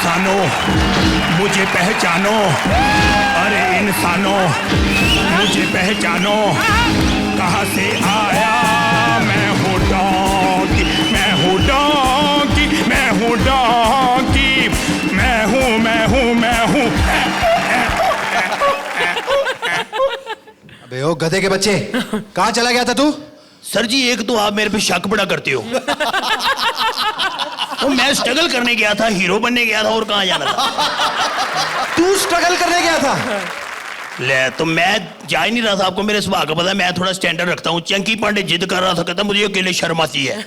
इंसानों मुझे पहचानो, अरे इंसानों मुझे पहचानो, कहाँ से आया मैं हूँ डोंकी, मैं हूँ डोंकी, मैं हूँ डोंकी, मैं हूँ मैं हूँ मैं हूँ। अबे ओ गधे के बच्चे, कहाँ चला गया था तू? सर जी एक तो आप मेरे पे शक बड़ा करते हो। तो मैं स्ट्रगल करने गया था, हीरो बनने गया था, और कहाँ जाना था? तू स्ट्रगल करने गया था? ले तो मैं जा ही नहीं रहा था, आपको मेरे स्वभाव का पता है, मैं थोड़ा स्टैंडर्ड रखता हूँ। चंकी पांडे जिद कर रहा था, कहता मुझे अकेले शर्म आती है।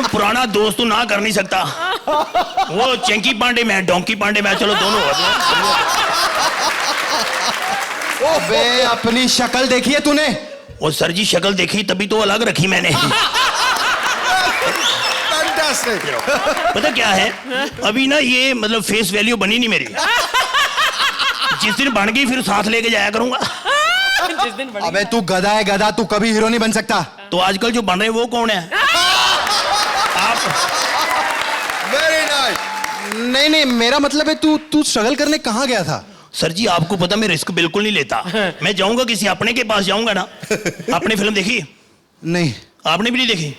पुराना दोस्त तो ना कर नहीं सकता। वो चंकी पांडे मैं डोंकी पांडे मैं, चलो दोनों हो। बे अपनी शक्ल देखी है तूने? वो सर जी शक्ल देखी तभी तो अलग रखी मैंने। पता क्या है, अभी ना ये मतलब फेस वैल्यू बनी नहीं मेरी। जिस दिन बन गई फिर साथ लेके जाया करूंगा। जिस दिन अबे तू गधा है गधा, तू कभी हीरो नहीं बन सकता। तो आजकल जो बन रहे हैं वो कौन है? आप। Very nice. नहीं नहीं, मेरा मतलब है तू स्ट्रगल करने कहाँ गया था? सर जी आपको पता मैं रिस्क बिल्कुल नहीं लेता। मैं जाऊंगा किसी अपने के पास जाऊंगा ना। आपने फिल्म देखी? नहीं। आपने भी नहीं देखी?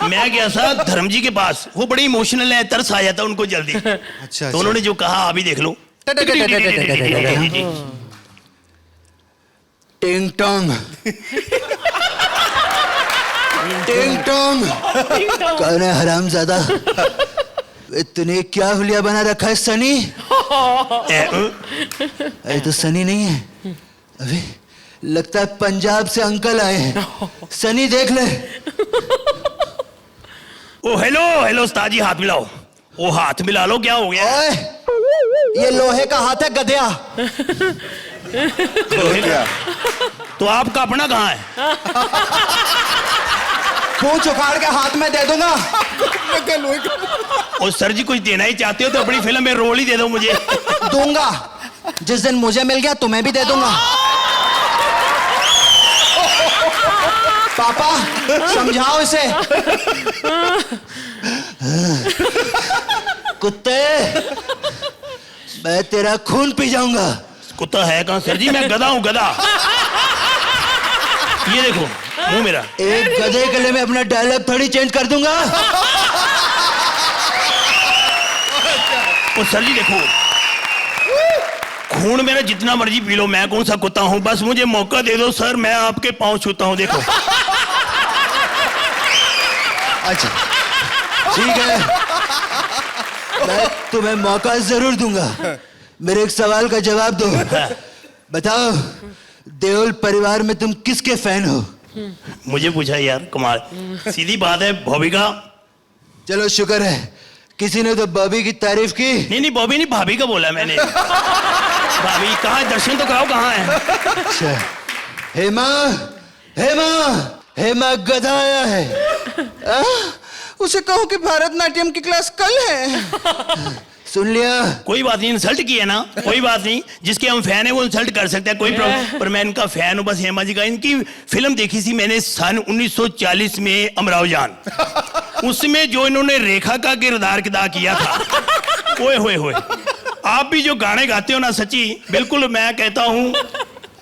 मैं गया था धर्म जी के पास, वो बड़े इमोशनल है, तरस आ जाता उनको जल्दी। अच्छा, तो उन्होंने जो कहा अभी देख लो। टिंग टोंग टिंग टोंग, कौन है हरामजादा? तूने क्या हुलिया बना रखा है सनी? अरे तो सनी नहीं है, अभी लगता है पंजाब से अंकल आए हैं। सनी देख ले। ओ हेलो हेलो उस्ताद जी, हाथ मिलाओ। वो हाथ मिला लो, क्या हो गया? ओए, ये लोहे का हाथ है गधया। तो आपका अपना कहाँ है? पूंछ उखाड़ के हाथ में दे दूंगा। और सर जी कुछ देना ही चाहते हो तो अपनी फिल्म में रोल ही दे दो मुझे। दूंगा, जिस दिन मुझे मिल गया तुम्हें भी दे दूंगा। पापा समझाओ इसे। कुत्ते, मैं तेरा खून पी जाऊंगा। कुत्ता है कहाँ सर जी? मैं गधा हूँ, गधा। ये देखो मुंह मेरा। एक गधे के लिए मैं अपना डायलॉग थोड़ी चेंज कर दूंगा। और सर जी देखो, खून मेरा जितना मर्जी पी लो, मैं कौन सा कुत्ता हूँ? बस मुझे मौका दे दो सर, मैं आपके पाँव छूता हूँ। देखो। अच्छा ठीक है, मैं तुम्हें मौका जरूर दूंगा। मेरे एक सवाल का जवाब दो। बताओ, देओल परिवार में तुम किसके फैन हो? मुझे पूछा यार, कमाल। सीधी बात है, बॉबी का। चलो शुक्र है, किसी ने तो बॉबी की तारीफ की। नहीं बॉबी नहीं, भाभी का बोला मैंने। भाभी कहाँ है? दर्शन तो कराओ, कहाँ है? अच्छा, हेमा हेमा हेमा गधा आया है। उसे कहो कि भरतनाट्यम की क्लास कल है। सुन लिया? कोई बात नहीं, इंसल्ट की है ना, कोई बात नहीं। जिसके हम फैन है वो इंसल्ट कर सकते हैं, कोई प्रॉब्लम। पर मैं इनका फैन हूँ बस, हेमा जी का। इनकी फिल्म देखी थी मैंने सन 1940 में, अमराव जान। उसमें जो इन्होंने रेखा का किरदार अदा किया था, ओए होए होए। आप भी जो गाने गाते हो ना, सच्ची बिल्कुल मैं कहता हूँ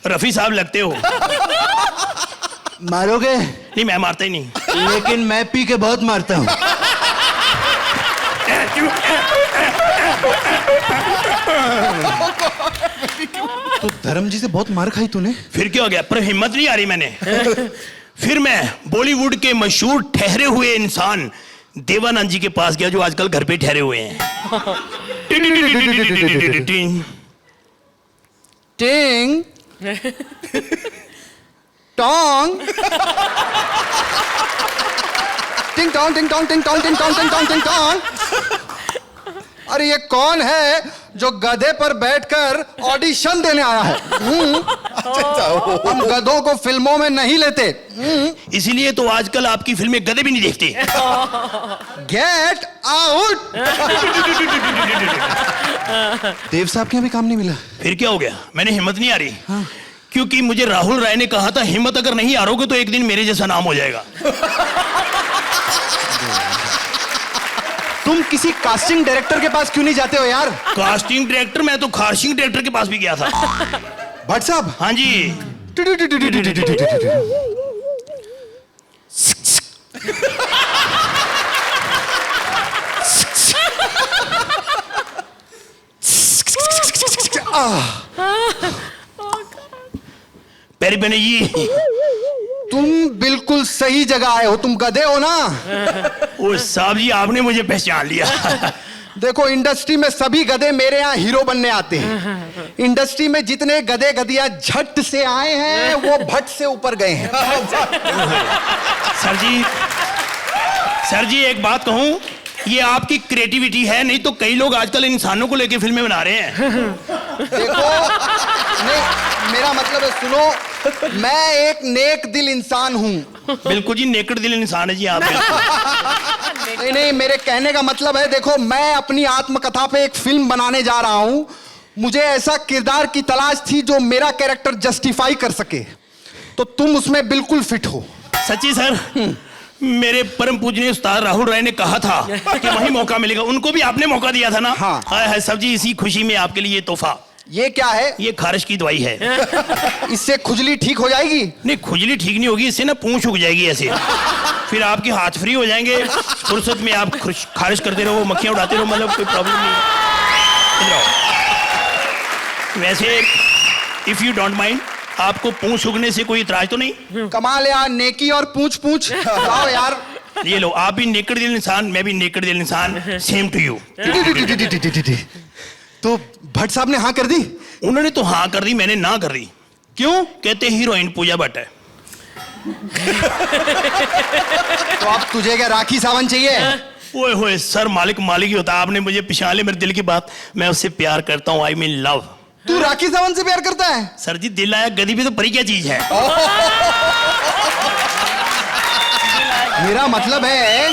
रफी साहब लगते हो। मारोगे? नहीं मैं मारता ही नहीं। लेकिन मैं पी के बहुत मारता हूँ। तो धर्म जी से बहुत मार खाई तूने? फिर क्या हो गया? पर हिम्मत नहीं आ रही मैंने। फिर मैं बॉलीवुड के मशहूर ठहरे हुए इंसान देवानंद जी के पास गया, जो आजकल घर पे ठहरे हुए हैं। टिंग टोंग टिंग टोंग टिंग टोंग टिंग टोंग टिंग टोंग टिंग टोंग टिंग टोंग। अरे ये कौन है जो गधे पर बैठकर ऑडिशन देने आया है? हम गधों को फिल्मों में नहीं लेते। इसीलिए तो आजकल आपकी फिल्में गधे भी नहीं देखते। Get out. देव साहब के भी काम नहीं मिला? फिर क्या हो गया? मैंने हिम्मत नहीं आ रही। हाँ। क्योंकि मुझे राहुल राय ने कहा था, हिम्मत अगर नहीं हारोगे तो एक दिन मेरे जैसा नाम हो जाएगा। तुम किसी कास्टिंग डायरेक्टर के पास क्यों नहीं जाते हो यार? Casting director? मैं तो कास्टिंग डायरेक्टर के पास भी गया था। भट्ट साहब। हाँ जी। पेरी पेने जी, तुम बिल्कुल सही जगह आए हो, तुम गधे हो ना? ओ साहब जी, आपने मुझे पहचान लिया। देखो, इंडस्ट्री में सभी गधे मेरे यहाँ हीरो बनने आते हैं। इंडस्ट्री में जितने गधे गधिया झट से आए हैं वो भट्ट से ऊपर गए हैं। सर जी एक बात कहूं, ये आपकी क्रिएटिविटी है, नहीं तो कई लोग आजकल इंसानों को लेकर फिल्में बना रहे हैं। देखो, नहीं, मेरा मतलब है, सुनो, मैं एक नेक दिल इंसान हूं। बिल्कुल जी, नेकड़ दिल इंसान है जी आप। नहीं नहीं, मेरे कहने का मतलब है, देखो, मैं अपनी आत्मकथा पे एक फिल्म बनाने जा रहा हूं। मुझे ऐसा किरदार की तलाश थी जो मेरा कैरेक्टर जस्टिफाई कर सके, तो तुम उसमें बिल्कुल फिट हो। सच्ची सर, मेरे परम पूजनीय उस्ताद राहुल राय ने कहा था कि वही मौका मिलेगा। उनको भी आपने मौका दिया था ना? हाँ। हाय हाय सब जी, इसी खुशी में आपके लिए तोहफा। ये क्या है? ये खारिश की दवाई है। इससे खुजली ठीक हो जाएगी? नहीं, खुजली ठीक नहीं होगी, इससे ना पूंछ उग जाएगी ऐसे। फिर आपके हाथ फ्री हो जाएंगे, फुर्सत में आप खारिश करते रहो, मक्खियां उड़ाते रहो, मतलब कोई प्रॉब्लम नहीं है। वैसे इफ यू डोंट माइंड, आपको पूंछ उगने से कोई इतराज तो नहीं? कमाल यार, नेकी और पूछ पूछ। आओ यार, ये लो, आप भी नेकड़ दिल इंसान, मैं भी नेकड़ दिल इंसान, सेम टू यू। तो भट्ट साहब ने हाँ कर दी? उन्होंने तो हाँ कर दी, मैंने ना कर दी। क्यों? कहते हीरोइन पूजा भट्ट है। तो अब तुझे क्या राखी सावंत चाहिए? ओए होए सर, मालिक मालिक ही होता। आपने मुझे पिछाले मेरे दिल की बात, मैं उससे प्यार करता हूँ, आई मीन लव। तू राखी सावंत से प्यार करता है? सर जी, दिल आया गधी भी तो परी क्या चीज है। मेरा मतलब है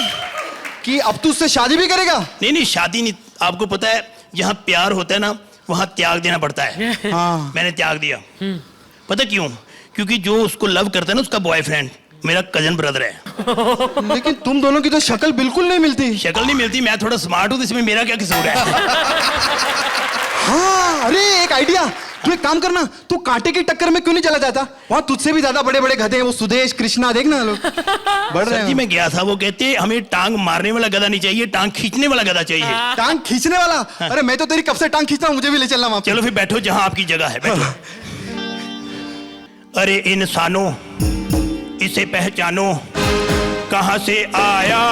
कि अब तू उससे शादी भी करेगा? नहीं नहीं, शादी नहीं। आपको पता है, जहाँ प्यार होता है ना, वहाँ त्याग देना पड़ता है। हाँ। मैंने त्याग दिया। पता क्यों? क्योंकि जो उसको लव करता है ना, उसका बॉयफ्रेंड मेरा कजन ब्रदर है। लेकिन तुम दोनों की तो शक्ल बिल्कुल नहीं मिलती। शक्ल नहीं मिलती? मैं थोड़ा स्मार्ट हूँ, तो इसमें मेरा क्या कसूर है? हाँ, अरे एक आइडिया, तू एक काम करना, तू कांटे की टक्कर में क्यों नहीं चला जाता? वहाँ तुझसे भी ज्यादा बड़े बड़े गधे हैं, वो सुदेश, कृष्णा, देखना लोग बढ़ रहे हैं। जी मैं गया था, वो कहते हमें टांग मारने वाला गधा नहीं चाहिए, टांग खींचने वाला गधा चाहिए। टांग खींचने वाला? अरे मैं तो तेरी कब से टांग खींच रहा हूँ, मुझे भी ले चलना वहाँ पे। चलो फिर बैठो जहाँ आपकी जगह है, बैठो। अरे इंसानों, इसे पहचानो, कहाँ से आया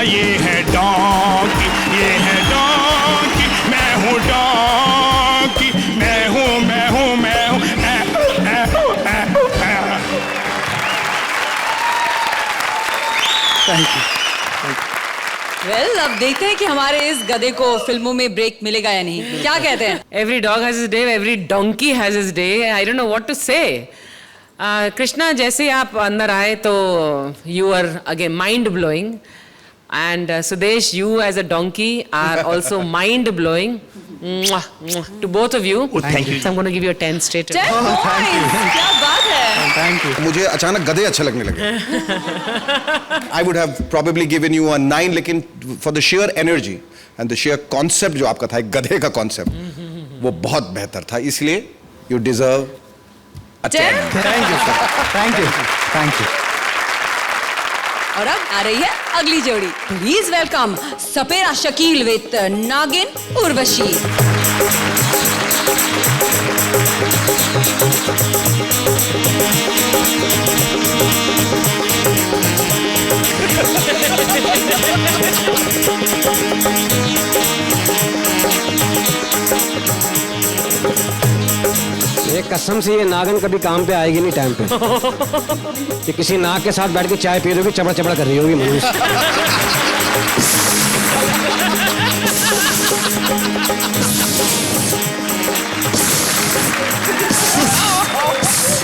ये है डोंकी, ये है डोंकी, मैं हूँ डोंकी, मैं हूँ मैं हूँ मैं हूँ। Thank you. वेल, अब देखते हैं कि हमारे इस गधे को फिल्मों में ब्रेक मिलेगा या नहीं। क्या कहते हैं? Every dog has his day, every donkey has his day. I don't know what to say. Krishna, जैसे आप अंदर आए तो you are again mind blowing, and Sudesh, you as a donkey are also mind blowing. To both of you. Oh, thank you. So I'm going to give you a 10 straight. 10 points! क्या बात है? Thank you. मुझे अचानक गधे अच्छे लगने लगे। I would have probably given you a 9, लेकिन for the sheer energy and the sheer concept जो आपका था, एक गधे का concept, वो बहुत बेहतर था, इसलिए you deserve a 10. Thank you sir, thank you, thank you. और अब आ रही है अगली जोड़ी। Please welcome Sapera Shakeel with नागिन उर्वशी। ये कसम से ये नागिन कभी काम पे आएगी नहीं टाइम पे। ये किसी नाग के साथ बैठ के चाय पी रही होगी, चबड़ा चबड़ा कर रही होगी मनुष्य।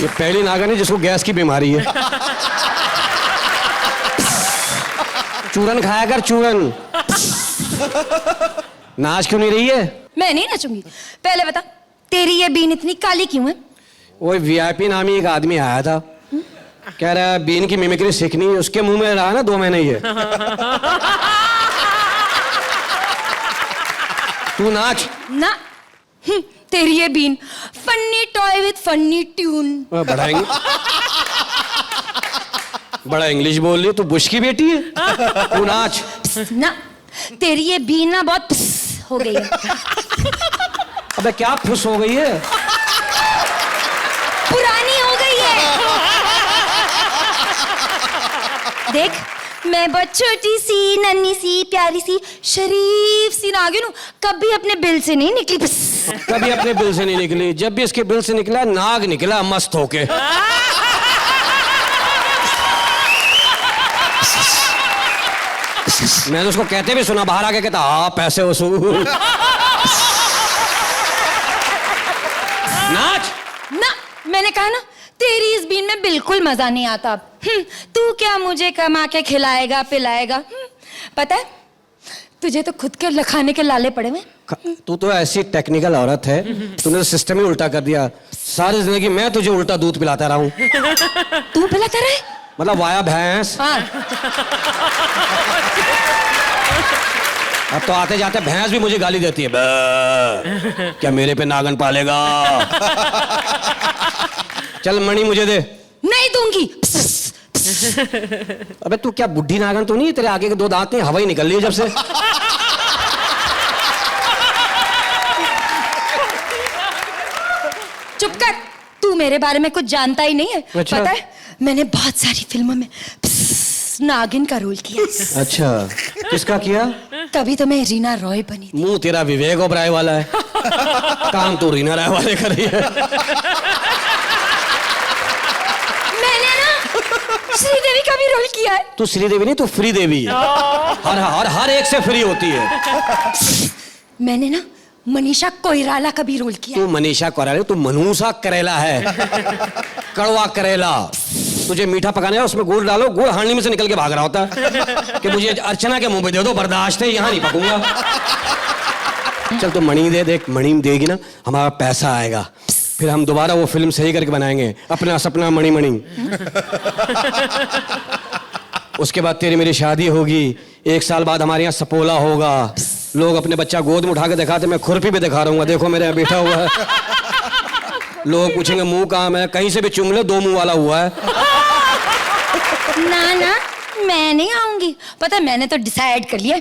ये पहली नागिन है जिसको गैस की बीमारी है। चूरन खाया कर, चूरन। नाच क्यों नहीं रही है? मैं नहीं नाचूंगी। पहले बता, तेरी ये बीन इतनी काली क्यों है? वो वीआईपी नामी एक आदमी आया था, कह रहा है बीन की मिमिक्री सीखनी है। उसके मुंह में रहा ना 2 महीने ये। तू नाच। ना तेरी ये बीन फन्नी टॉय विद फन्नी ट्यून। बढ़ाएंगे। बड़ा इंग्लिश बोल रही है, तू बुश की बेटी है। तू नाच। ना तेरी ये बीन ना बहुत हो गई है। अबे क्या फुस हो गई है? पुरानी हो गई है। देख मैं बहुत छोटी सी नन्ही सी प्यारी सी शरीफ सी नागिन हूँ, कभी अपने बिल से नहीं निकली। कभी अपने बिल से नहीं निकली, जब भी इसके बिल से निकला नाग निकला मस्त होके। मैंने उसको कहते भी सुना, बाहर आके कहता हाँ पैसे वसूल। नाच। ना मैंने कहा ना तेरी इस बीन में बिल्कुल मजा नहीं आता। तू क्या मुझे कमा के खिलाएगा पिलाएगा? पता है तुझे तो खुद के खाने के लाले पड़े हुए। तू तो ऐसी टेक्निकल औरत है, तूने तो सिस्टम ही उल्टा कर दिया। सारी जिंदगी मैं तुझे उल्टा दूध पिलाता रहा हूँ। तू पिलाता रहे? मतलब वाया भैंस। हाँ। अब तो आते जाते भैंस भी मुझे गाली देती है। क्या मेरे पे नागन पालेगा? चल मणि मुझे दे। नहीं दूंगी। अबे तू क्या बुढ़ी नागन तो नहीं है? तेरे आगे के 2 दांत नहीं, हवा ही निकल रही है जब से। चुप कर, तू मेरे बारे में कुछ जानता ही नहीं है। अच्छा। पता है मैंने बहुत सारी फिल्मों में नागिन का रोल किया। अच्छा किसका किया? तभी तो मैं रीना रॉय बनी थी। मुंह तेरा विवेक ओबराय वाला है, काम तो रीना राय वाले कर रही है। मैंने ना श्रीदेवी का भी रोल किया है। तू श्रीदेवी नहीं, तू फ्री देवी है। हर एक से फ्री होती है। मैंने ना मनीषा कोइराला का भी रोल किया तू मनीषा कोइराला, तू मनूसा करेला है। कड़वा करेला। तुझे मीठा पकाने है, उसमें गुड़ डालो, गुड़ हांडी में से निकल के भाग रहा होता है कि मुझे अर्चना के मुंह पे दे दो, बर्दाश्त है, यहाँ नहीं पकूंगा। चल तू मणि दे, देख मणि देगी ना हमारा पैसा आएगा, फिर हम दोबारा वो फिल्म सही करके बनाएंगे, अपना सपना मणि मणि। उसके बाद तेरी मेरी शादी होगी, 1 साल बाद हमारे यहाँ सपोला होगा, लोग अपने बच्चा गोद में उठा के दिखाते, मैं खुरपी पे दिखा रहा हूँ, देखो मेरे यहाँ बैठा हुआ है। लोग पूछेंगे मुंह कहाँ, मैं कहीं से भी चुम ले 2 मुंह वाला हुआ है। ना ना मैं नहीं आऊंगी। पता है मैंने तो डिसाइड कर लिया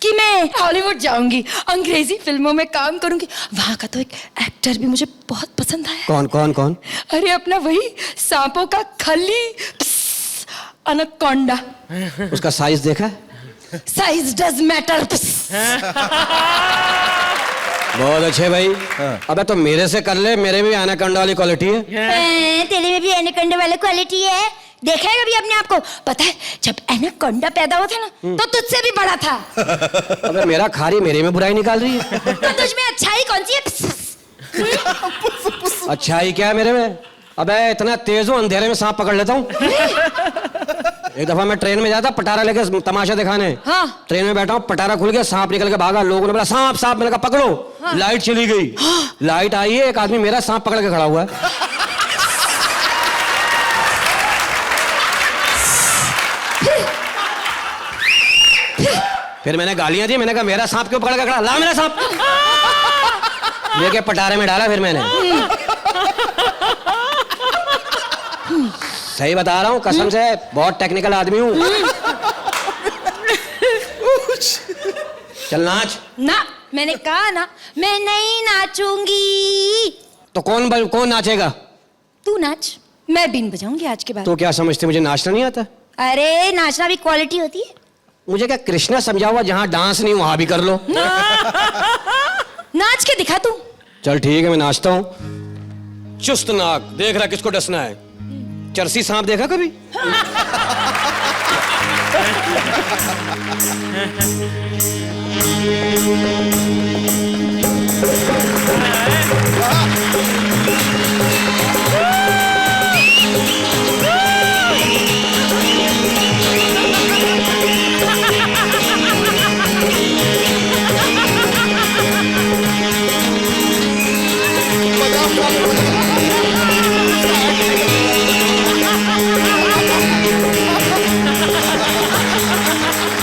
कि मैं हॉलीवुड जाऊंगी, अंग्रेजी फिल्मों में काम करूंगी। वहां का तो एक एक्टर भी मुझे बहुत पसंद आया। कौन कौन कौन? अरे अपना वही सांपों का खली अनाकोंडा। उसका साइज देखा? Size does matter. बहुत अच्छे भाई। अबे तो मेरे से कर ले, मेरे में भी एनाकोंडा वाली क्वालिटी है। तेरे में भी एनाकोंडा वाली क्वालिटी है। देखा है कभी अपने आप को? पता है जब एनाकोंडा पैदा हुआ था ना तो तुझसे भी बड़ा था। अबे मेरा खारी मेरे में बुराई निकाल रही है। तो तुझ में अच्छाई कौन सी है? अच्छाई क्या है मेरे में? अबे इतना तेज हूँ, अंधेरे में सांप पकड़ लेता हूँ। एक दफा मैं ट्रेन में जाता पटारा लेके तमाशा दिखाने। हाँ। ट्रेन में बैठा हूँ, पटारा खुल गया, सांप निकल के भागा, लोगों ने बोला सांप सांप, मैंने कहा पकड़ो। हाँ। लाइट चली गई। हाँ। लाइट आई है, एक आदमी मेरा सांप पकड़ के खड़ा हुआ है। फिर मैंने गालियां दी, मैंने कहा मेरा सांप क्यों पकड़ के खड़ा, ला मेरा सांप। लेके पटारे में डाला फिर मैंने। सही बता रहा हूँ कसम से, बहुत टेक्निकल आदमी हूँ। चल नाच। ना मैंने कहा ना मैं नहीं नाचूंगी। तो कौन नाचेगा? तू नाच, मैं बीन बजाऊंगी आज के बाद। तो क्या समझते मुझे नाचना नहीं आता? अरे नाचना भी क्वालिटी होती है। मुझे क्या कृष्णा समझा हुआ, जहाँ डांस नहीं वहां भी कर लो। नाच के दिखा तू। चल ठीक है मैं नाचता हूँ। चुस्त नाक, देख रहा किसको डसना है। चरसी सांप देखा कभी?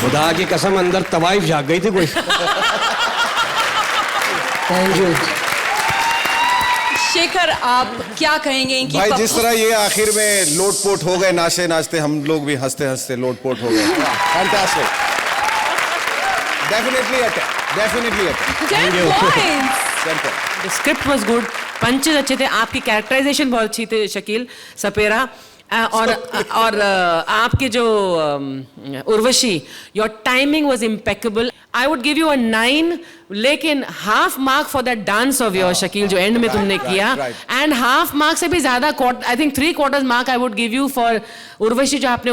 खुदा की कसम अंदर तवाइफ जाग गई थी कोई। Thank you. शेखर, आप क्या कहेंगे इनकी भाई जिस तरह ये आखिर में लोटपोट हो गए नाचते नाचते, हम लोग भी हंसते हंसते लोटपोट हो गए। Fantastic, definitely definitely 10 points. The script was good, punches अच्छे थे, आपकी कैरेक्टराइजेशन बहुत अच्छी थी शकील सपेरा, और आपके जो Urvashi, your timing was impeccable. I would give you अ 9, लेकिन half mark for that dance of your Shakeel जो एंड में तुमने किया, एंड हाफ मार्क से भी ज्यादा, I think 3/4 mark I would give you for Urvashi, जो आपने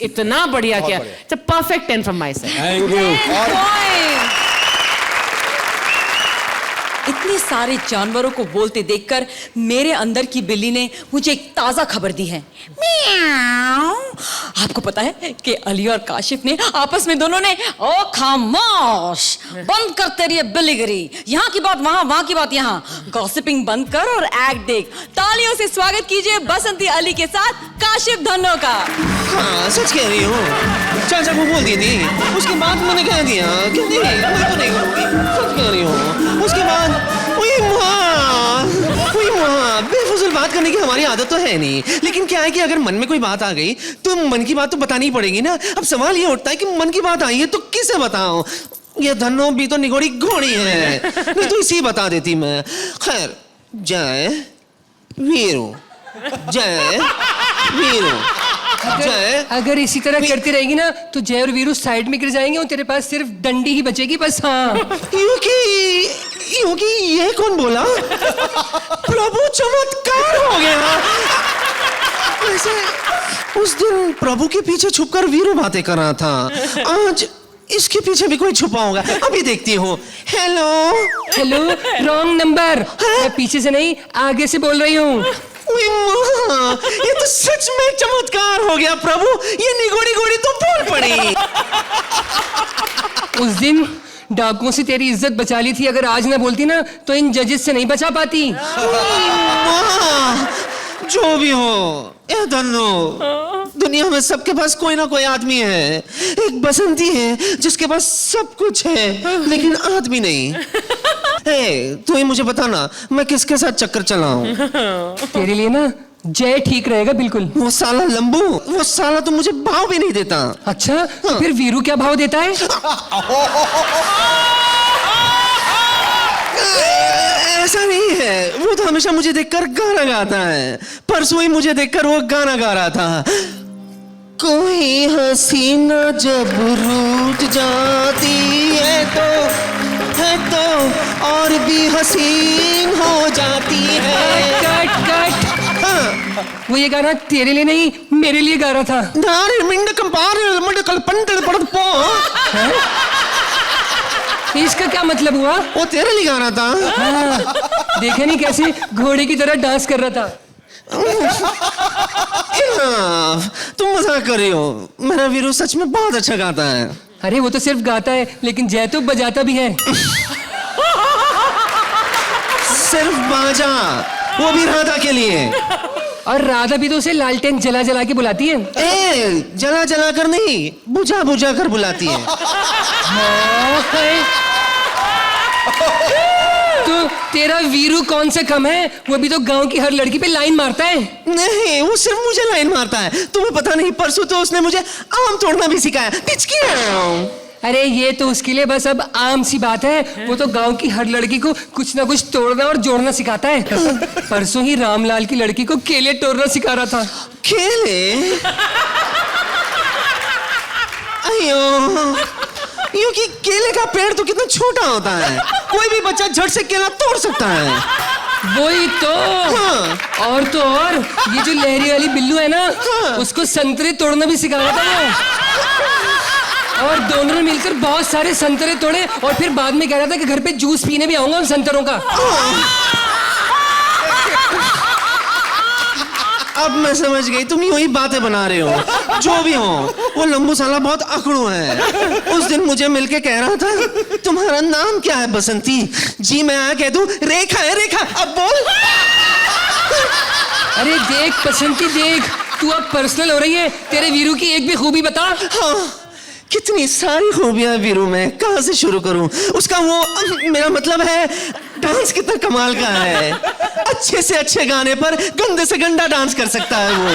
इतना बढ़िया किया। It's a perfect 10 from my side. Thank you. इतने सारे जानवरों को बोलते देखकर मेरे अंदर की बिल्ली ने मुझे एक ताजा खबर दी है। म्याऊं। आपको पता है कि अली और काशिफ ने आपस में दोनों ने, ओ खामोश, बंद कर तेरी ये बिल्लीगिरी, यहाँ की बात वहाँ, वहाँ की बात यहाँ, गॉसिपिंग बंद कर और एक्ट देख। तालियों से स्वागत कीजिए बसंती अली के साथ काशिफ धन्नो का। हाँ, सच कह रही हूँ, चाचा को बोल दी थी, उसके बाद मैंने कह दिया कि नहीं, मैं तो नहीं करूँगी, सच कह रही हूँ। उसके बाद बेफुजूल बात करने की हमारी आदत तो है नहीं, लेकिन क्या है कि अगर मन में कोई बात आ गई तो मन की बात तो बतानी पड़ेगी ना। अब सवाल ये उठता है कि मन की बात आई है तो किसे बताऊं? ये धन्नो भी तो निगोड़ी घोड़ी है, नहीं तो इसी बता देती मैं। खैर, जय वीरू, जय वीरू, जय। अगर इसी तरह करती रहेगी ना तो जय और वीरू साइड में गिर जाएंगे और तेरे पास सिर्फ डंडी ही बचेगी बस। हाँ, क्योंकि ये कौन बोला? प्रभु चमत्कार हो गया। वैसे उस दिन प्रभु के पीछे छुपकर वीरू बातें कर रहा था, आज इसके पीछे भी कोई छुपा होगा, अभी देखती हूँ। Hello hello, wrong number. मैं पीछे से नहीं आगे से बोल रही हूँ। ये तो सच में चमत्कार हो गया प्रभु, ये निगोड़ी गोड़ी तो बोल पड़ी। उस दिन डाकुओं से तेरी इज्जत बचा ली थी, अगर आज ना बोलती ना तो इन जजेस से नहीं बचा पाती। जो भी हो, ये धन्नो, दुनिया में सबके पास कोई ना कोई आदमी है। एक बसंती है जिसके पास सब कुछ है लेकिन आदमी नहीं। तू ही मुझे बता ना, मैं किसके साथ चक्कर चलाऊं? तेरे लिए ना जय ठीक रहेगा बिल्कुल। वो साला लंबू, वो साला तो मुझे भाव भी नहीं देता। अच्छा, तो फिर वीरू क्या भाव देता है? ऐसा नहीं है, वो तो हमेशा मुझे देखकर गाना गाता है। परसों ही मुझे देखकर वो गाना गा रहा था, कोई हसीना जब रूठ जाती है तो और भी हसीन हो जाती है। Cut cut. हाँ, वो ये गाना तेरे लिए नहीं मेरे लिए गा रहा था। इसका क्या मतलब हुआ? वो तेरे लिए गा रहा था। हाँ, देखे नहीं कैसे घोड़े की तरह डांस कर रहा था। तुम मजाक कर रही हो, मेरा वीरू सच में बहुत अच्छा गाता है। अरे वो तो सिर्फ गाता है, लेकिन जय तो बजाता भी है। सिर्फ बाजा, वो भी राधा के लिए। और राधा भी तो उसे लालटेन जला जला के बुलाती है। जला जला कर नहीं, बुझा बुझा कर बुलाती है। तो तेरा वीरू कौन सा कम है? वो भी तो गांव की हर लड़की पे लाइन मारता है। नहीं, वो सिर्फ मुझे लाइन मारता है। तुम्हें पता नहीं, परसों तो उसने मुझे आम तोड़ना भी सिखाया। अरे ये तो उसके लिए बस अब आम सी बात है। वो तो गांव की हर लड़की को कुछ ना कुछ तोड़ना और जोड़ना सिखाता है। परसों ही रामलाल की लड़की को केले तोड़ना सिखा रहा था। केले? अयो, क्योंकि केले का पेड़ तो कितना छोटा होता है, कोई भी बच्चा झट से केला तोड़ सकता है। वही तो। हाँ। और तो और ये जो लहरी वाली बिल्लू है ना, हाँ। उसको संतरे तोड़ना भी सिखा रहा था वो। और दोनों ने मिलकर बहुत सारे संतरे तोड़े और फिर बाद में कह रहा था कि घर पे जूस पीने भी आऊंगा उन संतरों का। अब मैं समझ गई, तुम यूं ही बातें बना रहे हो। जो भी हो, वो लंबू साला बहुत अकड़ू है। उस दिन मुझे मिलके कह रहा था, तुम्हारा नाम क्या है? बसंती। जी मैं आया कह दूं रेखा है। रेखा, अब बोल। अरे देख बसंती देख, तू अब पर्सनल हो रही है। तेरे वीरू की एक भी खूबी बता। हाँ, कितनी सारी खूबियां वीरू में, कहां से शुरू करूं? उसका वो, मेरा मतलब है डांस कितना कमाल का है। अच्छे से अच्छे गाने पर गंदे से गंदा डांस कर सकता है वो।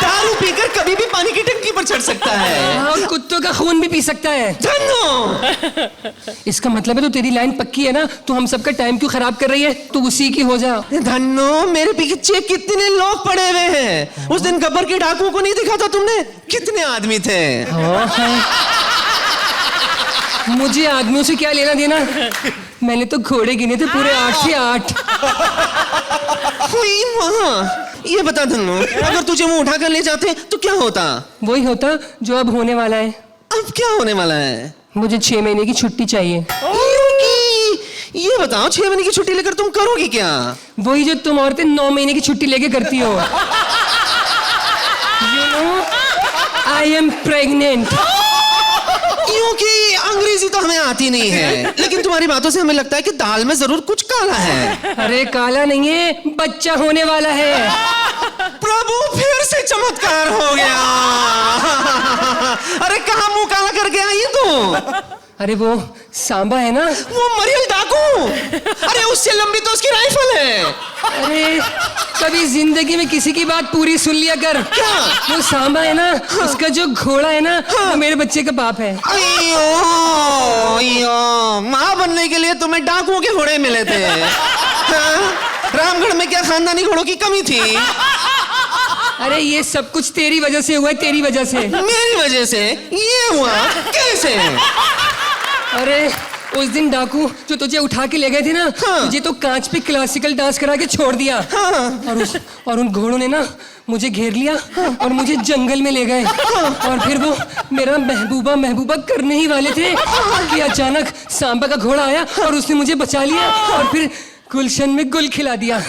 दारू पीकर कभी भी पानी की टंकी पर चढ़ सकता है। और कुत्तों का खून भी पी सकता है। धन्नो, इसका मतलब है तो तेरी लाइन पक्की है ना? तू हम सबका टाइम क्यों खराब कर रही है? तू उसी की हो जा। धन्नो, मेरे पीछे कितने लोग पड़े हुए हैं। उस दिन गब्बर के डाकुओं को नहीं देखा था तुमने? कितने आदमी थे। मुझे आदमियों से क्या लेना देना? मैंने तो घोड़े गिने थे पूरे 8 से 8। हुई वहाँ। ये बता धन्नो, अगर तुझे वो उठा कर ले जाते तो क्या होता? वही होता जो अब होने वाला है। अब क्या होने वाला है? मुझे 6 महीने की छुट्टी चाहिए। ये बताओ, 6 महीने की छुट्टी लेकर तुम करोगी क्या? वही जो तुम औरतें 9 महीने की छुट्टी लेके करती हो। I am pregnant. क्योंकि अंग्रेजी तो हमें आती नहीं है, लेकिन तुम्हारी बातों से हमें लगता है कि दाल में जरूर कुछ काला है। अरे काला नहीं है, बच्चा होने वाला है। प्रभु, फिर से चमत्कार हो गया। अरे कहाँ मुंह काला कर गया ये तो? अरे वो सांबा है ना, वो मरियल डाकू। अरे उससे लंबी तो उसकी राइफल है। अरे कभी जिंदगी में किसी की बात पूरी सुन लिया कर। क्या? वो सांबा है ना, उसका जो घोड़ा है ना, वो मेरे बच्चे का बाप है। अयो, अयो, माँ बनने के लिए तुम्हें डाकुओं के घोड़े मिले थे। हाँ? रामगढ़ में क्या खानदानी घोड़ों की कमी थी? अरे ये सब कुछ तेरी वजह से हुआ है, तेरी वजह से। मेरी वजह से ये हुआ? कैसे? अरे उस दिन डाकू जो तुझे उठा के ले गए थे ना, हाँ। तुझे तो कांच पे क्लासिकल डांस करा के छोड़ दिया। हाँ। और उन घोड़ों ने ना मुझे घेर लिया और मुझे जंगल में ले गए। और फिर वो मेरा महबूबा महबूबा करने ही वाले थे कि अचानक सांबा का घोड़ा आया और उसने मुझे बचा लिया और फिर गुलशन में गुल खिला दिया।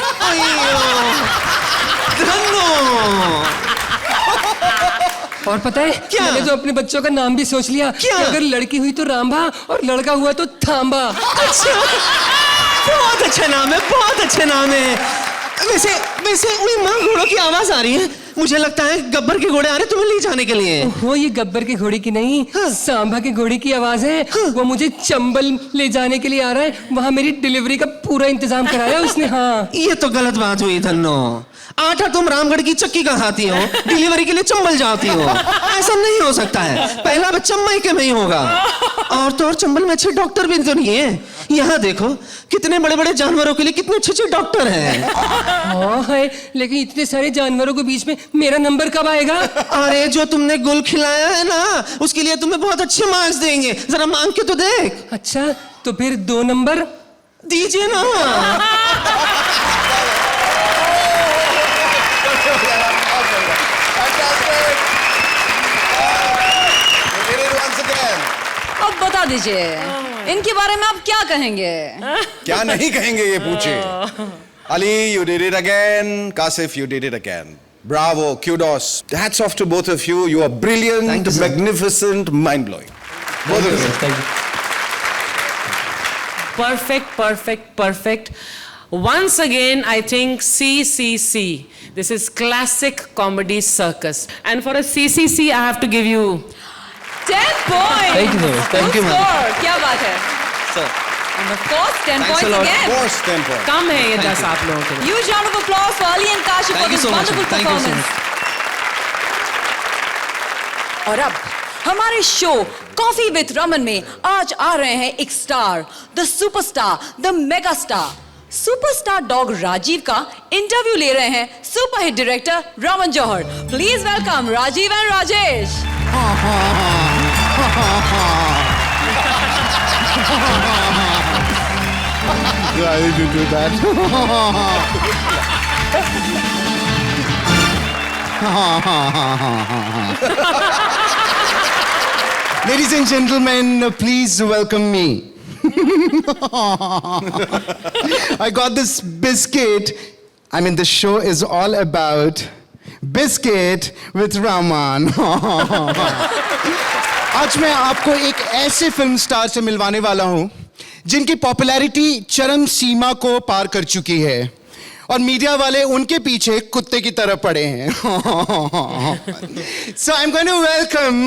और पता है क्या? मैंने तो अपने बच्चों का नाम भी सोच लिया। क्या? कि अगर लड़की हुई तो रामभा और लड़का हुआ तो थांबा। अच्छा, बहुत अच्छा नाम है, बहुत अच्छा नाम है। वैसे वैसे वही माँ, घोड़ों की आवाज आ रही है। मुझे लगता है गब्बर के घोड़े आ रहे तुम्हें ले जाने के लिए। वो ये गब्बर के घोड़े की नहीं, हाँ। सांभा के घोड़े की आवाज है। हाँ। वो मुझे चंबल ले जाने के लिए आ रहा है। वहाँ मेरी डिलीवरी का पूरा इंतजाम कराया उसने। हाँ, ये तो गलत बात हुई धन्नो। आटा तुम रामगढ़ की चक्की का खाती हो, डिलीवरी के लिए चंबल जाती हो। ऐसा नहीं हो सकता है। पहला बच्चा मायके में ही होगा। और तो और चंबल में अच्छे डॉक्टर भी तो नहीं है। यहाँ देखो कितने बड़े बड़े जानवरों के लिए कितने अच्छे अच्छे डॉक्टर हैं। हाँ है, लेकिन इतने सारे जानवरों के बीच में मेरा नंबर कब आएगा? अरे जो तुमने गुल खिलाया है ना, उसके लिए तुम्हें बहुत अच्छे मार्क्स देंगे। जरा मांग के तो देख। अच्छा, तो फिर 2 नंबर दीजिए ना। अब बता दीजिए, इनके बारे में आप क्या कहेंगे? क्या नहीं कहेंगे ये पूछे। Ali, you did it again. Kasif, you did it again. Bravo, kudos. Hats off to both of you. You are brilliant, Thank you, sir. magnificent, mind-blowing. Both of you. Perfect, perfect, perfect. Once again, I think CCC. This is classic comedy circus. And for a CCC, I have to give you 10 points. Thank you, ma'am. Thank you, Good ma'am. score. क्या बात है? Sir. And of course, 10 Thanks a points lot. Of again. course, 10 points. कम है ये 10 आप लोगों के लिए. Huge round of applause for Ali and Kashif for Thank you this so much. wonderful Thank you so performance. और अब हमारे show coffee with Raman में आज आ रहे हैं एक star, the superstar, the mega star, superstar dog Rajeev का इंटरव्यू ले रहे हैं superhit director Raman Johar. Please welcome Rajeev and Rajesh. Why did you do that? Ladies and gentlemen, please welcome me. I got this biscuit. I mean, the show is all about biscuit with Raman. आज मैं आपको एक ऐसे film star से मिलवाने वाला हूं जिनकी पॉपुलैरिटी चरम सीमा को पार कर चुकी है और मीडिया वाले उनके पीछे कुत्ते की तरह पड़े हैं. So I'm going to welcome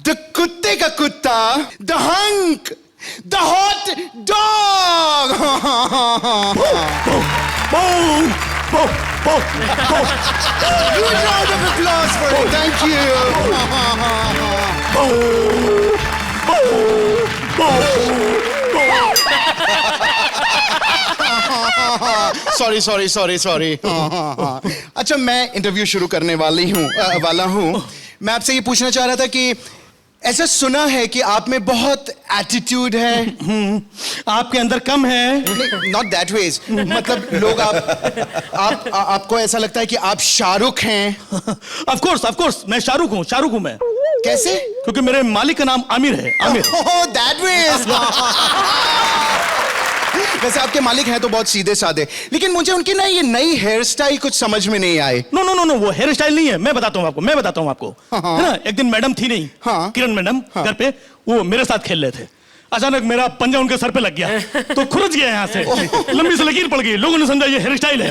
the कुत्ते का कुत्ता, the hunk, the hot dog. Huge round of applause for it. Thank you. Sorry. अच्छा, मैं इंटरव्यू शुरू करने वाला हूँ। मैं आपसे ये पूछना चाह रहा था कि ऐसा सुना है कि आप में बहुत एटीट्यूड है। आपके अंदर कम है। नॉट दैट वेज, मतलब लोग आपको ऐसा लगता है कि आप शाहरुख हैं। ऑफ कोर्स मैं शाहरुख हूँ मैं। कैसे? क्योंकि मेरे मालिक का नाम आमिर है, आमिर। That veg. वैसे आपके मालिक हैं तो बहुत सीधे साधे, लेकिन मुझे उनकी ना ये नई हेयर स्टाइल कुछ समझ में नहीं आए। नो, वो हेयर स्टाइल नहीं है। मैं बताता हूँ आपको। है ना, एक दिन मैडम थी नहीं, हाँ। किरण मैडम, घर पे वो मेरे साथ खेल रहे थे। अचानक मेरा पंजा उनके सर पे लग गया, तो खुरच गया यहाँ से, लंबी सी लकीर पड़ गई। लोगों ने समझा ये हेयर स्टाइल है।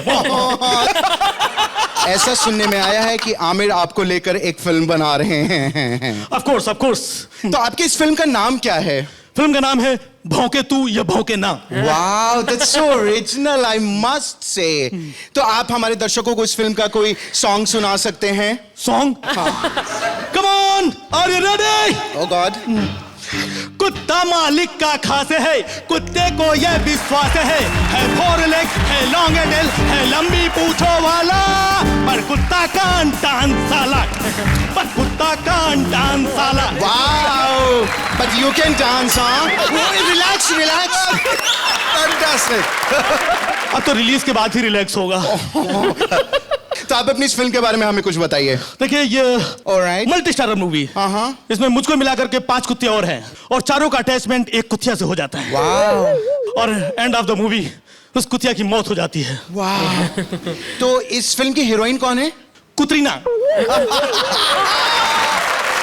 ऐसा सुनने में आया है कि आमिर आपको लेकर एक फिल्म बना रहे हैं। Of course. तो आपकी इस फिल्म का नाम क्या है? फिल्म का नाम है भौंके तू या भौंके ना। Wow, that's so original, I must say. तो आप हमारे दर्शकों को इस फिल्म का कोई सॉन्ग सुना सकते हैं? Song? Come on, are you ready? Oh God. कुत्ता मालिक का खास है, कुत्ते को यह विश्वास है 4 लेग है, लॉन्ग टेल है, लंबी पूंछों वाला, पर कुत्ता कान टान साला, wow, but you can dance, हाँ? रिलैक्स। फैंटास्टिक। अब तो रिलीज के बाद ही रिलैक्स होगा। तो आप अपनी इस फिल्म के बारे में हमें कुछ बताइए। देखिए, ये ऑलराइट, मल्टी स्टारर मूवी। इसमें मुझको मिलाकर के 5 कुत्ते और हैं, और चारों का अटैचमेंट एक कुतिया से हो जाता है। वाह। और एंड ऑफ द मूवी उस कुतिया की मौत हो जाती है। वाह। तो इस फिल्म की हीरोइन कौन है? कुतरीना।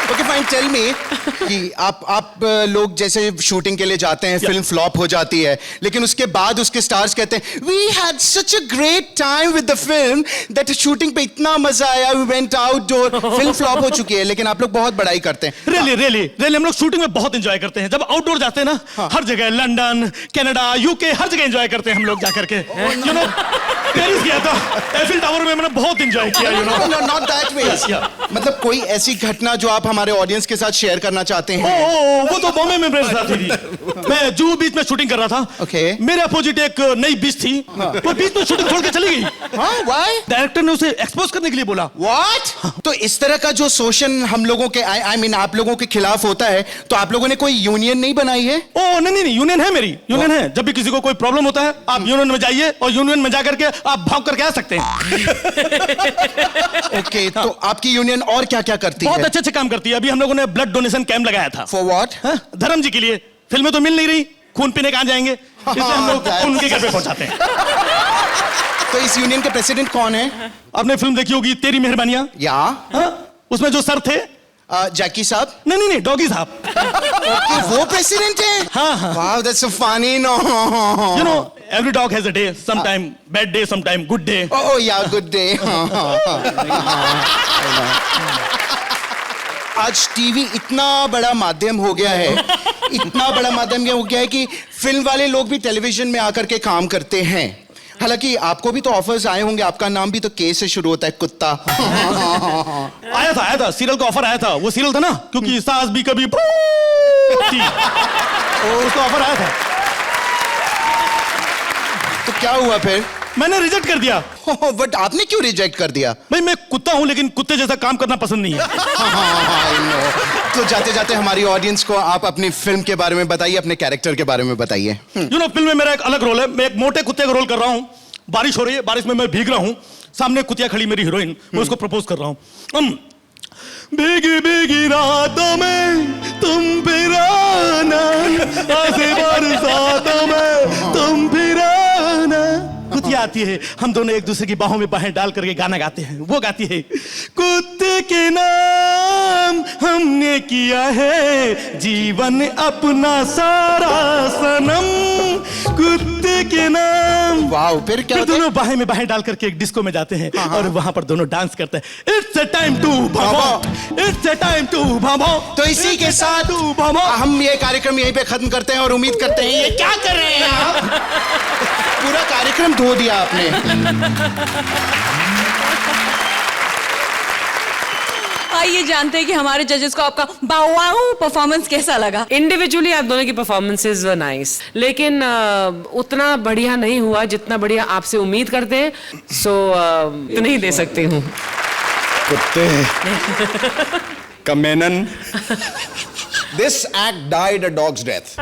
ओके फाइन, टेल मी कि आप लोग जैसे शूटिंग के लिए जाते हैं, फिल्म फ्लॉप हो जाती है, लेकिन उसके बाद उसके स्टार्स कहते हैं we had such a great time with the film that shooting पे इतना मजा आया, we went outdoor. Film flop हो चुकी है, लेकिन आप लोग बहुत बड़ाई करते हैं। रियली हम लोग शूटिंग में बहुत एंजॉय करते हैं। जब आउटडोर जाते हैं ना, हर जगह, लंदन, कनाडा, यूके, हर जगह एंजॉय करते हैं हम लोग जाकर के। यू नो, पेरिस गया था, एफिल टावर में मैंने बहुत एंजॉय किया। You know, not that way. मतलब कोई ऐसी घटना जो आप हमारे ऑडियंस के साथ शेयर करना चाहते हैं? वो तो बॉम्बे में मेरे साथ थी। मैं जुहू बीच में शूटिंग कर रहा था। Okay. मेरे अपोजिट एक नई बीच थी, वो बीच में शूटिंग छोड़ के चली गई। Why? डायरेक्टर ने उसे एक्सपोज करने के लिए बोला। What? तो इस तरह का जो शोषण हम लोगों के I mean आप लोगों के खिलाफ होता है, तो आप लोगों ने कोई यूनियन नहीं बनाई है? नहीं, यूनियन है मेरी, यूनियन है। जब भी किसी को कोई प्रॉब्लम होता है, आप यूनियन में जाइए और यूनियन में जाकर के आप भाग करके आ सकते हैं। ओके, तो आपकी यूनियन और क्या क्या करती है? बहुत अच्छे काम करती है। अभी हम लोगों ने ब्लड डोनेशन कैंप लगाया था। For what? धर्म जी के लिए। फिल्में तो मिल नहीं रही, खून पीने कहाँ जाएंगे, इसलिए हम लोग खून उनके घर पे पहुंचाते हैं। तो इस यूनियन के प्रेसिडेंट कौन है? आपने फिल्म देखी होगी तेरी मेहरबानियां? या उसमें जो सर थे, जैकी साहब? नहीं, डॉगी साहब। वो प्रेसिडेंट है? हाँ। Wow, that's so funny. No, you know, every dog has a day, sometime bad day, sometime good day. Oh yeah, good day. आज टीवी इतना बड़ा माध्यम हो गया है कि फिल्म वाले लोग भी टेलीविजन में आकर के काम करते हैं। हालांकि आपको भी तो ऑफर्स आए होंगे, आपका नाम भी तो के से शुरू होता है, कुत्ता। आया था सीरियल का ऑफर आया था। वो सीरियल था ना, क्योंकि सास भी कभी थी, उसका ऑफर आया था। तो क्या हुआ फिर? मैंने रिजेक्ट कर दिया। बट आपने क्यों रिजेक्ट कर दिया? भाई, मैं कुत्ता हूं, लेकिन कुत्ते जैसा काम करना पसंद नहीं है। तो जाते जाते हमारी ऑडियंस को आप अपनी फिल्म के बारे में बताइए, अपने कैरेक्टर के बारे में बताइए। यू नो, फिल्म में मेरा एक अलग रोल है। मैं एक मोटे कुत्ते का रोल कर रहा हूँ। बारिश हो रही है, बारिश में मैं भीग रहा हूँ, सामने कुतिया खड़ी मेरी हीरोइन, मैं उसको प्रपोज कर रहा हूँ। भीगी भीगी रातों में तुम फिर आना, ऐसे बरसातों में तुम फिर आना। कुतिया आती है, हम दोनों एक दूसरे की बाहों में बाहें डाल करके गाना गाते हैं। वो गाती है, कुत्ते के नाम हमने किया है जीवन अपना सारा सनम, कुत्ते के नाम। वाह, फिर क्या फिर होता है? दोनों बाहें में बाहें डाल करके एक डिस्को में जाते हैं और वहां पर दोनों डांस करते हैं। इट्स अ टाइम टू भाभो, इट्स अ टाइम टू भाभो। तो इसी के साथ हम ये कार्यक्रम यहीं पे खत्म करते हैं और उम्मीद करते हैं ये क्या कर रहे हैं आप? पूरा कार्यक्रम धो दिया आपने। आइए जानते हैं कि हमारे जजेस को आपका वाओ परफॉर्मेंस कैसा लगा। इंडिविजुअली आप दोनों की परफॉर्मेंसेज वर नाइस, लेकिन उतना बढ़िया नहीं हुआ जितना बढ़िया आपसे उम्मीद करते हैं। सो नहीं दे सकती हूँ। कुत्ते कमेनन, this act died a dog's death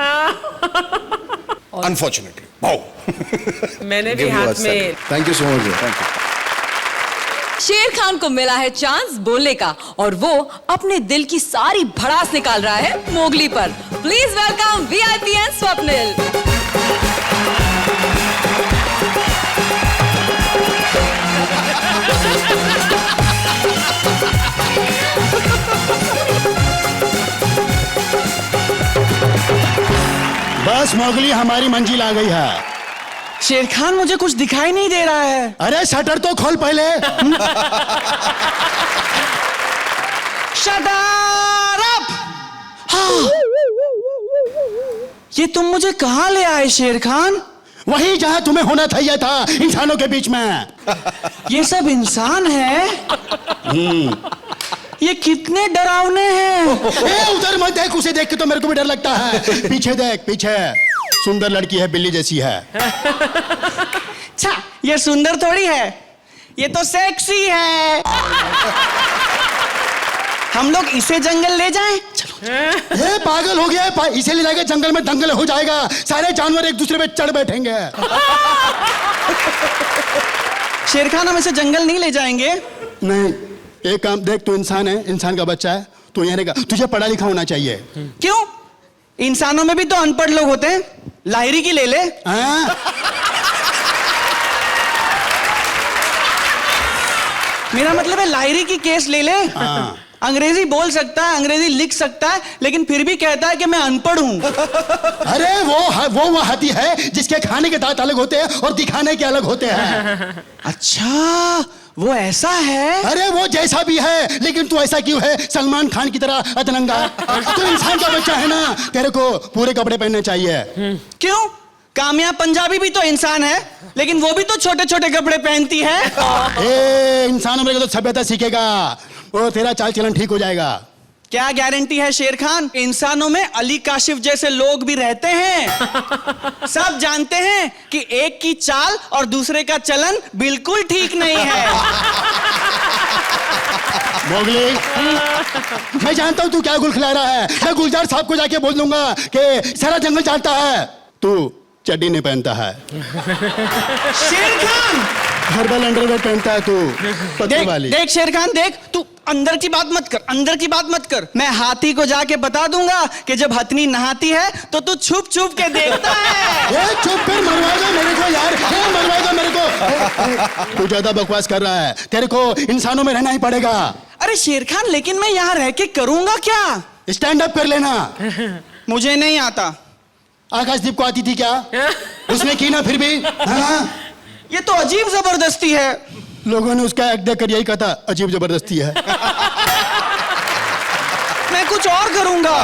unfortunately. Wow, मैंने भी हाथ में। Thank you so much. Thank you. Sher Khan को मिला है चांस बोलने का और वो अपने दिल की सारी भड़ास निकाल रहा है मोगली पर। Please welcome VIP and Swapnil. बस मोगली, हमारी मंजिल आ गई है। शेर खान मुझे कुछ दिखाई नहीं दे रहा है। अरे शटर तो खोल पहले। Shut up! हाँ। ये तुम मुझे कहाँ ले आए शेर खान? वही जहां तुम्हें होना था, यह था इंसानों के बीच में। ये सब इंसान है? ये कितने डरावने हैं। ए, उधर मत देख, उसे देख के तो मेरे को भी डर लगता है। पीछे देख, पीछे सुंदर लड़की है, बिल्ली जैसी है। छा, ये सुंदर थोड़ी है, ये तो सेक्सी है। हम लोग इसे जंगल ले जाएं? ये पागल हो गया है, इसे ले जाएगा जंगल में, दंगल हो जाएगा, सारे जानवर एक दूसरे पे चढ़ बैठेंगे। शेर खान हम इसे जंगल नहीं ले जाएंगे। नहीं, एक काम देख, तू इंसान है, इंसान का बच्चा है, तू यहाँ रहेगा। तुझे पढ़ा लिखा होना चाहिए। क्यों? इंसानों में भी तो अनपढ़ लोग होते हैं। लाहिरी की ले ले। हाँ? मेरा मतलब है लाहिरी की केस ले ले। हाँ। अंग्रेजी बोल सकता है, अंग्रेजी लिख सकता है, लेकिन फिर भी कहता है कि मैं अनपढ़ हूं। अरे वो हाथी है जिसके खाने के दांत अलग होते हैं और दिखाने के अलग होते हैं। अच्छा, वो ऐसा है? अरे वो जैसा भी है, लेकिन तू ऐसा क्यों है, सलमान खान की तरह अतरंगा? तू इंसान का बच्चा है ना, तेरे को पूरे कपड़े पहनने चाहिए। क्यों? कामयाब पंजाबी भी तो इंसान है, लेकिन वो भी तो छोटे छोटे कपड़े पहनती है। ए, इंसान में तो सभ्यता सीखेगा और तेरा चाल चलन ठीक हो जाएगा। क्या गारंटी है शेर खान? इंसानों में अली काशिफ जैसे लोग भी रहते हैं। सब जानते हैं कि एक की चाल और दूसरे का चलन बिल्कुल ठीक नहीं है। मोगली, मैं जानता हूं तू क्या गुल खिला रहा है। मैं गुलजार साहब को जाके बोल दूंगा कि सारा जंगल जानता है तू चड्डी नहीं पहनता है। शेर खान, हर्बल अंडरवेयर पहनता है तू, पतली वाली। देख शेर खान, देख, तू अंदर की बात मत कर, अंदर की बात मत कर। मैं हाथी को जाके बता दूंगा कि जब हथनी नहाती है तो तू छुप छुप के देखता है। ए, चुप, फिर मरवाएगा मेरे को यार, मरवाएगा मेरे को। तू ज्यादा बकवास कर रहा है, तेरे को इंसानों में रहना ही पड़ेगा। अरे शेर खान, लेकिन मैं यहाँ रह के करूंगा क्या? स्टैंड अप कर लेना। मुझे नहीं आता। आकाशदीप को आती थी क्या? उसने की ना फिर भी। हाँ? ये तो अजीब जबरदस्ती है। लोगों ने उसका एक्ट देखकर यही कहा था, अजीब जबरदस्ती है। मैं कुछ और करूंगा।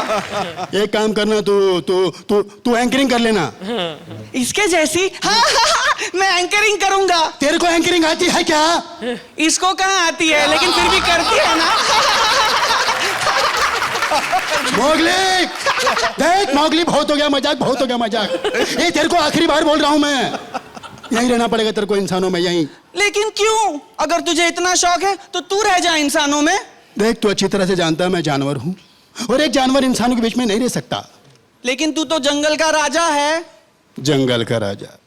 एक काम करना, तू एंकरिंग कर लेना। इसके जैसी? हाँ, मैं एंकरिंग करूंगा। तेरे को एंकरिंग आती है क्या? इसको कहाँ आती है, लेकिन फिर भी करती है ना। मोगली, देख मोगली, बहुत हो गया मजाक, बहुत हो गया मजाक। ये तेरे को आखिरी बार बोल रहा हूं मैं, यहीं रहना पड़ेगा तेरे को इंसानों में, यहीं। लेकिन क्यों? अगर तुझे इतना शौक है तो तू रह जा इंसानों में। देख, तू अच्छी तरह से जानता है मैं जानवर हूं और एक जानवर इंसानों के बीच में नहीं रह सकता। लेकिन तू तो जंगल का राजा है। जंगल का राजा?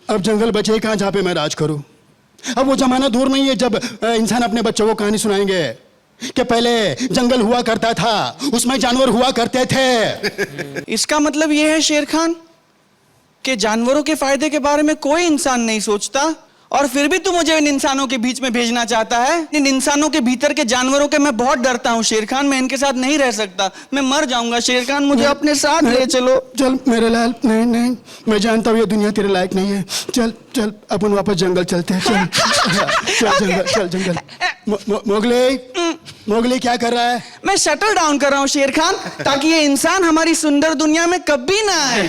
अब जंगल बचे कहां जहां पे मैं राज करूं? अब वो जमाना दूर नहीं है जब इंसान अपने बच्चों को कहानी सुनाएंगे कि पहले जंगल हुआ करता था, उसमें जानवर हुआ करते थे। इसका मतलब यह है शेर खान कि जानवरों के फायदे के बारे में कोई इंसान नहीं सोचता और फिर भी तू मुझे इन इंसानों के बीच में भेजना चाहता है? इन इंसानों के भीतर के जानवरों के मैं बहुत डरता हूँ शेर खान, मैं इनके साथ नहीं रह सकता, मैं मर जाऊंगा शेर खान, मुझे अपने साथ ले चलो। चल मेरे लाल, नहीं नहीं, मैं जानता हूँ ये दुनिया तेरे लायक नहीं है। चल चल अपन वापस जंगल चलते हैं, चल चल जंगल, चल जंगल। मोगली क्या कर रहा है? मैं शटल डाउन कर रहा हूँ शेर खान, ताकि ये इंसान हमारी सुंदर दुनिया में कभी ना आए।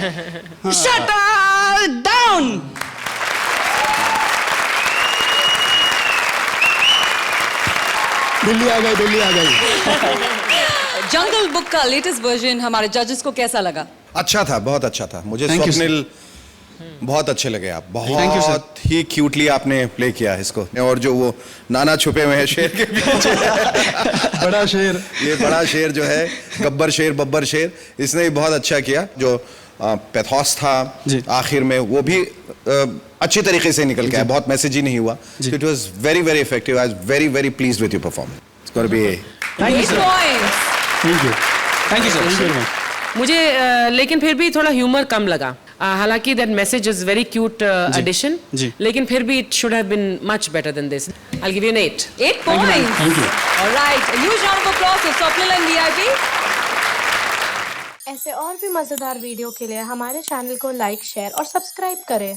Shuttle down. बिल्ली आ गई, बिल्ली आ गई। जंगल बुक का लेटेस्ट वर्जन हमारे जजेस को कैसा लगा? अच्छा था, बहुत अच्छा था। मुझे Thank you, स्वप्निल बहुत अच्छे लगे आप, बहुत ही क्यूटली आपने प्ले किया इसको। और जो वो नाना छुपे हुए हैं शेर के पीछे बड़ा शेर, ये बड़ा शेर जो है, गब्बर शेर बब्बर शेर, इसने भी बहुत अच्छा किया। जो पैथोस था आखिर में, वो भी अच्छी तरीके से निकल गया, बहुत मैसेज ही नहीं हुआ। It was very very effective. I was very very pleased with your performance. It's gonna be thank you sir. मुझे लेकिन फिर भी थोड़ा ह्यूमर कम लगा। हालांकि that message is very cute addition, लेकिन फिर भी it should have been much better than this. I will give you an 8 points. Thank you. Alright, a huge round of applause for Swapnil and VIP. ऐसे और भी मजेदार video के लिए हमारे चैनल को लाइक, शेयर और सब्सक्राइब करें।